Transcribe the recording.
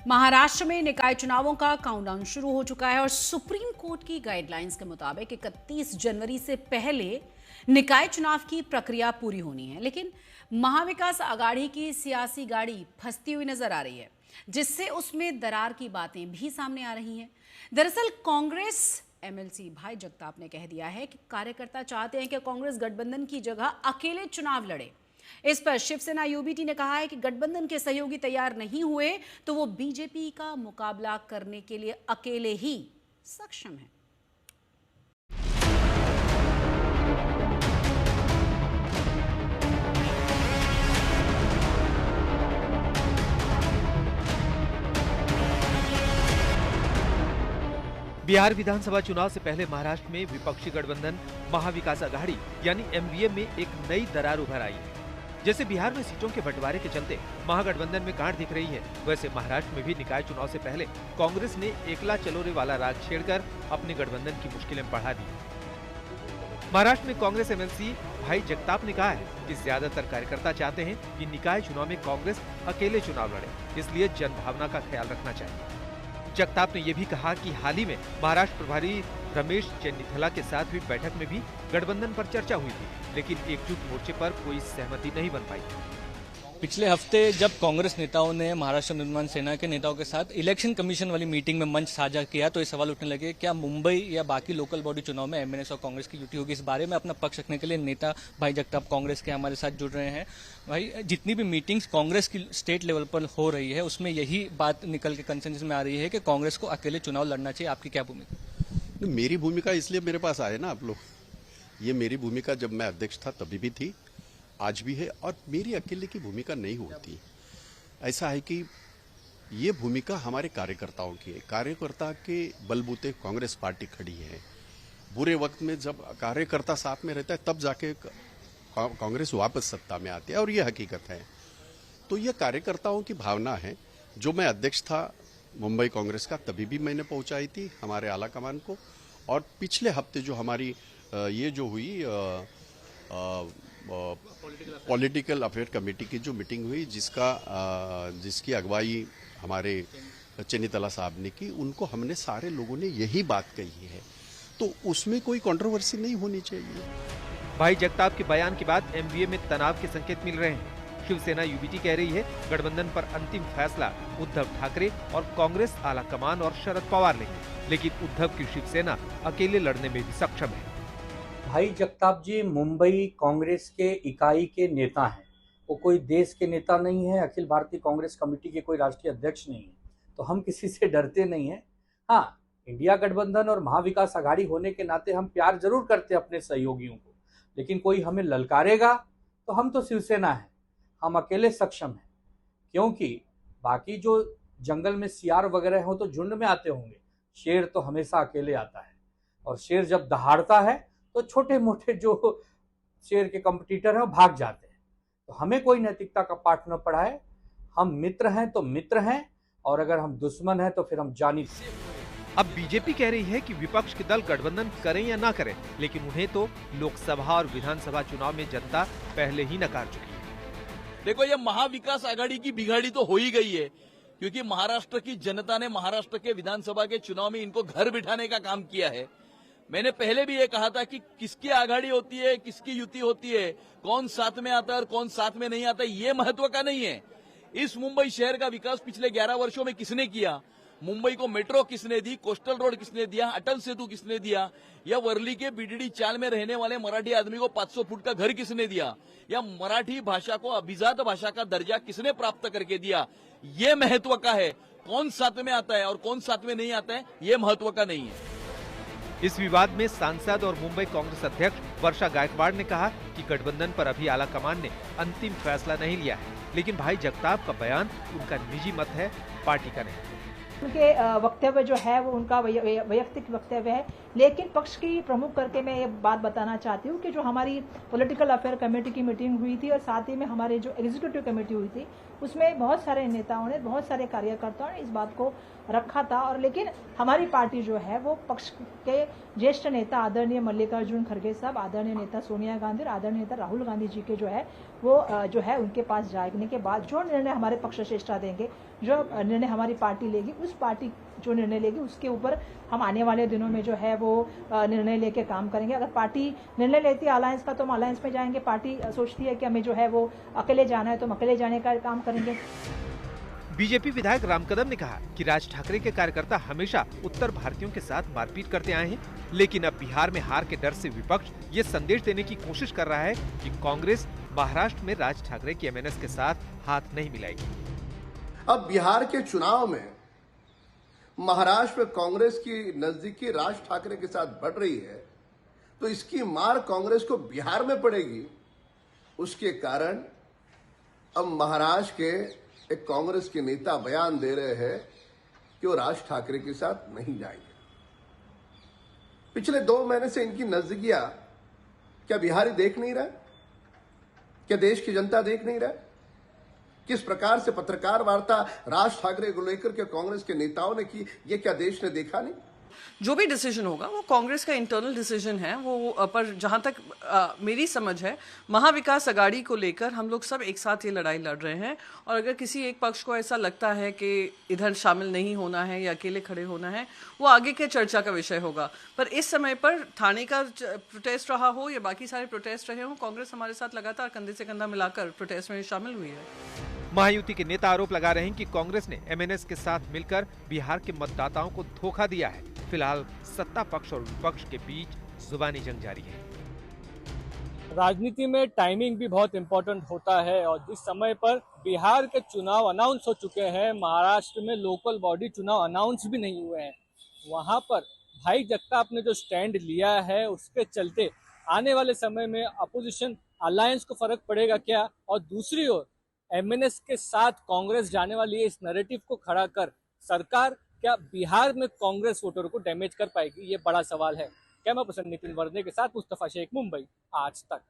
महाराष्ट्र में निकाय चुनावों का काउंटडाउन शुरू हो चुका है और सुप्रीम कोर्ट की गाइडलाइंस के मुताबिक 31 जनवरी से पहले निकाय चुनाव की प्रक्रिया पूरी होनी है। लेकिन महाविकास आघाड़ी की सियासी गाड़ी फंसती हुई नजर आ रही है, जिससे उसमें दरार की बातें भी सामने आ रही हैं। दरअसल कांग्रेस एमएलसी भाई जगताप ने कह दिया है कि कार्यकर्ता चाहते हैं कि कांग्रेस गठबंधन की जगह अकेले चुनाव लड़े। इस पर शिवसेना यूबीटी ने कहा है कि गठबंधन के सहयोगी तैयार नहीं हुए तो वो बीजेपी का मुकाबला करने के लिए अकेले ही सक्षम है। बिहार विधानसभा चुनाव से पहले महाराष्ट्र में विपक्षी गठबंधन महाविकास आघाड़ी यानी एमवीए में एक नई दरार उभर आई है। जैसे बिहार में सीटों के बंटवारे के चलते महागठबंधन में गांठ दिख रही है, वैसे महाराष्ट्र में भी निकाय चुनाव से पहले कांग्रेस ने एकला चलो रे वाला राग छेड़कर अपने गठबंधन की मुश्किलें बढ़ा दी। महाराष्ट्र में कांग्रेस एमएलसी भाई जगताप ने कहा है कि ज्यादातर कार्यकर्ता चाहते हैं कि निकाय चुनाव में कांग्रेस अकेले चुनाव लड़े, इसलिए जनभावना का ख्याल रखना चाहिए। जगताप ने यह भी कहा कि हाल ही में महाराष्ट्र प्रभारी रमेश चेन्नीथला के साथ हुई बैठक में भी गठबंधन पर चर्चा हुई थी, लेकिन एकजुट मोर्चे पर कोई सहमति नहीं बन पाई। पिछले हफ्ते जब कांग्रेस नेताओं ने महाराष्ट्र निर्माण सेना के नेताओं के साथ इलेक्शन कमीशन वाली मीटिंग में मंच साझा किया तो ये सवाल उठने लगे, क्या मुंबई या बाकी लोकल बॉडी चुनाव में एमएनएस और कांग्रेस की युति होगी। इस बारे में अपना पक्ष रखने के लिए नेता भाई जगताप कांग्रेस के हमारे साथ जुड़ रहे हैं। भाई, जितनी भी मीटिंग्स कांग्रेस की स्टेट लेवल पर हो रही है उसमें यही बात निकल के कंसेंसस में आ रही है कि कांग्रेस को अकेले चुनाव लड़ना चाहिए। आपकी क्या भूमिका? मेरी भूमिका इसलिए मेरे पास आए ना आप लोग, ये मेरी भूमिका जब मैं अध्यक्ष था तभी भी थी, आज भी है, और मेरी अकेले की भूमिका नहीं होती। ऐसा है कि ये भूमिका हमारे कार्यकर्ताओं की है। कार्यकर्ता के बलबूते कांग्रेस पार्टी खड़ी है। बुरे वक्त में जब कार्यकर्ता साथ में रहता है तब जाके कांग्रेस वापस सत्ता में आती है, और ये हकीकत है। तो ये कार्यकर्ताओं की भावना है। जो मैं अध्यक्ष था मुंबई कांग्रेस का तभी भी मैंने पहुंचाई थी हमारे आला कमान को, और पिछले हफ्ते जो हमारी ये जो हुई पॉलिटिकल अफेयर कमेटी की जो मीटिंग हुई, जिसकी अगुवाई हमारे चेन्नीथला साहब ने की, उनको हमने सारे लोगों ने यही बात कही है, तो उसमें कोई कंट्रोवर्सी नहीं होनी चाहिए। भाई जगताप के बयान के बाद एमवीए में तनाव के संकेत मिल रहे हैं। शिवसेना यूबीटी कह रही है गठबंधन पर अंतिम फैसला उद्धव ठाकरे और कांग्रेस आला कमान और शरद पवार लेंगे, लेकिन उद्धव की शिवसेना अकेले लड़ने में भी सक्षम है। भाई जगताप जी मुंबई कांग्रेस के इकाई के नेता हैं, वो कोई देश के नेता नहीं है, अखिल भारतीय कांग्रेस कमेटी के कोई राष्ट्रीय अध्यक्ष नहीं है, तो हम किसी से डरते नहीं हैं। हाँ, इंडिया गठबंधन और महाविकास आघाड़ी होने के नाते हम प्यार जरूर करते हैं अपने सहयोगियों को, लेकिन कोई हमें ललकारेगा तो हम तो शिवसेना है, हम अकेले सक्षम हैं। क्योंकि बाकी जो जंगल में सियार वगैरह हो तो झुंड में आते होंगे, शेर तो हमेशा अकेले आता है, और शेर जब दहाड़ता है तो छोटे मोटे जो शेर के कंपटीटर हैं भाग जाते हैं। तो हमें कोई नैतिकता का पाठ न पढ़ाए। हम मित्र हैं तो मित्र हैं, और अगर हम दुश्मन हैं तो फिर हम जानी। अब बीजेपी कह रही है कि विपक्ष के दल गठबंधन करें या ना करें, लेकिन उन्हें तो लोकसभा और विधानसभा चुनाव में जनता पहले ही नकार चुकी है। देखो, ये महाविकास आघाड़ी की बिगाड़ी तो हो ही गई है, क्योंकि महाराष्ट्र की जनता ने महाराष्ट्र के विधानसभा के चुनाव में इनको घर बिठाने का काम किया है। मैंने पहले भी ये कहा था कि किसकी आघाड़ी होती है, किसकी युति होती है, कौन साथ में आता है और कौन साथ में नहीं आता, ये महत्व का नहीं है। इस मुंबई शहर का विकास पिछले 11 वर्षों में किसने किया? मुंबई को मेट्रो किसने दी, कोस्टल रोड किसने दिया, अटल सेतु किसने दिया, या वर्ली के बीडीडी चाल में रहने वाले मराठी आदमी को 500 फुट का घर किसने दिया, या मराठी भाषा को अभिजात भाषा का दर्जा किसने प्राप्त करके दिया? ये महत्व का है। कौन साथ में आता है और कौन साथ में नहीं आता है, ये महत्व का नहीं है। इस विवाद में सांसद और मुंबई कांग्रेस अध्यक्ष वर्षा गायकवाड़ ने कहा कि गठबंधन पर अभी आला कमान ने अंतिम फैसला नहीं लिया है, लेकिन भाई जगताप का बयान उनका निजी मत है, पार्टी का नहीं। उनके वक्तव्य जो है वो उनका वैयक्तिक वक्तव्य है, लेकिन पक्ष की प्रमुख करके मैं ये बात बताना चाहती हूँ कि जो हमारी पॉलिटिकल अफेयर कमेटी की मीटिंग हुई थी और साथ ही में हमारे जो एग्जीक्यूटिव कमेटी हुई थी, उसमें बहुत सारे नेताओं ने, बहुत सारे कार्यकर्ताओं ने इस बात को रखा था। और लेकिन हमारी पार्टी जो है वो पक्ष के ज्येष्ठ नेता आदरणीय मल्लिकार्जुन खड़गे साहब, आदरणीय नेता सोनिया गांधी, आदरणीय नेता राहुल गांधी जी के जो है वो जो है उनके पास जाने के बाद जो निर्णय हमारे पक्ष श्रेष्ठा देंगे जो निर्णय हमारी पार्टी लेगी, उस पार्टी जो निर्णय लेगी उसके ऊपर हम आने वाले दिनों में जो है वो निर्णय लेके काम करेंगे। अगर पार्टी निर्णय लेती है अलायंस का तो हम अलायंस में जाएंगे, पार्टी सोचती है कि हमें जो है वो अकेले जाना है तो हम अकेले जाने का काम करेंगे। बीजेपी विधायक राम कदम ने कहा कि राज ठाकरे के कार्यकर्ता हमेशा उत्तर भारतीयों के साथ मारपीट करते आए हैं, लेकिन अब बिहार में हार के डर से विपक्ष ये संदेश देने की कोशिश कर रहा है कि कांग्रेस महाराष्ट्र में राज ठाकरे की एमएनएस के साथ हाथ नहीं मिलाएगी। अब बिहार के चुनाव में महाराष्ट्र में कांग्रेस की नजदीकी राज ठाकरे के साथ बढ़ रही है, तो इसकी मार कांग्रेस को बिहार में पड़ेगी। उसके कारण अब महाराष्ट्र के एक कांग्रेस के नेता बयान दे रहे हैं कि वो राज ठाकरे के साथ नहीं जाएंगे। पिछले 2 महीने से इनकी नजदीकियां क्या बिहारी देख नहीं रहा? क्या देश की जनता देख नहीं रहा? किस प्रकार से पत्रकार वार्ता राज ठाकरे को लेकर के कांग्रेस के नेताओं ने की, ये क्या देश ने देखा नहीं? जो भी डिसीजन होगा वो कांग्रेस का इंटरनल डिसीजन है वो, पर जहां तक मेरी समझ है महाविकास आघाड़ी को लेकर हम लोग सब एक साथ ये लड़ाई लड़ रहे हैं, और अगर किसी एक पक्ष को ऐसा लगता है कि इधर शामिल नहीं होना है या अकेले खड़े होना है, वो आगे के चर्चा का विषय होगा। पर इस समय पर थाने का प्रोटेस्ट रहा हो या बाकी सारे प्रोटेस्ट रहे हों, कांग्रेस हमारे साथ लगातार कंधे से कंधा मिलाकर प्रोटेस्ट में शामिल हुई है। महायुति के नेता आरोप लगा रहे हैं कि कांग्रेस ने एमएनएस के साथ मिलकर बिहार के मतदाताओं को धोखा दिया है। फिलहाल सत्ता पक्ष और विपक्ष के बीच जुबानी जंग जारी है। राजनीति में टाइमिंग भी बहुत इम्पोर्टेंट होता है, और जिस समय पर बिहार के चुनाव अनाउंस हो चुके हैं, महाराष्ट्र में लोकल बॉडी चुनाव अनाउंस भी नहीं हुए हैं, वहां पर भाई जगताप ने जो स्टैंड लिया है उसके चलते आने वाले समय में अपोजिशन अलायंस को फर्क पड़ेगा क्या, और दूसरी ओर एमएनएस के साथ कांग्रेस जाने वाली है, इस नैरेटिव को खड़ा कर सरकार क्या बिहार में कांग्रेस वोटरों को डैमेज कर पाएगी, ये बड़ा सवाल है। कैमरा पर्सन नितिन वर्दे के साथ मुस्तफा शेख, मुंबई, आज तक।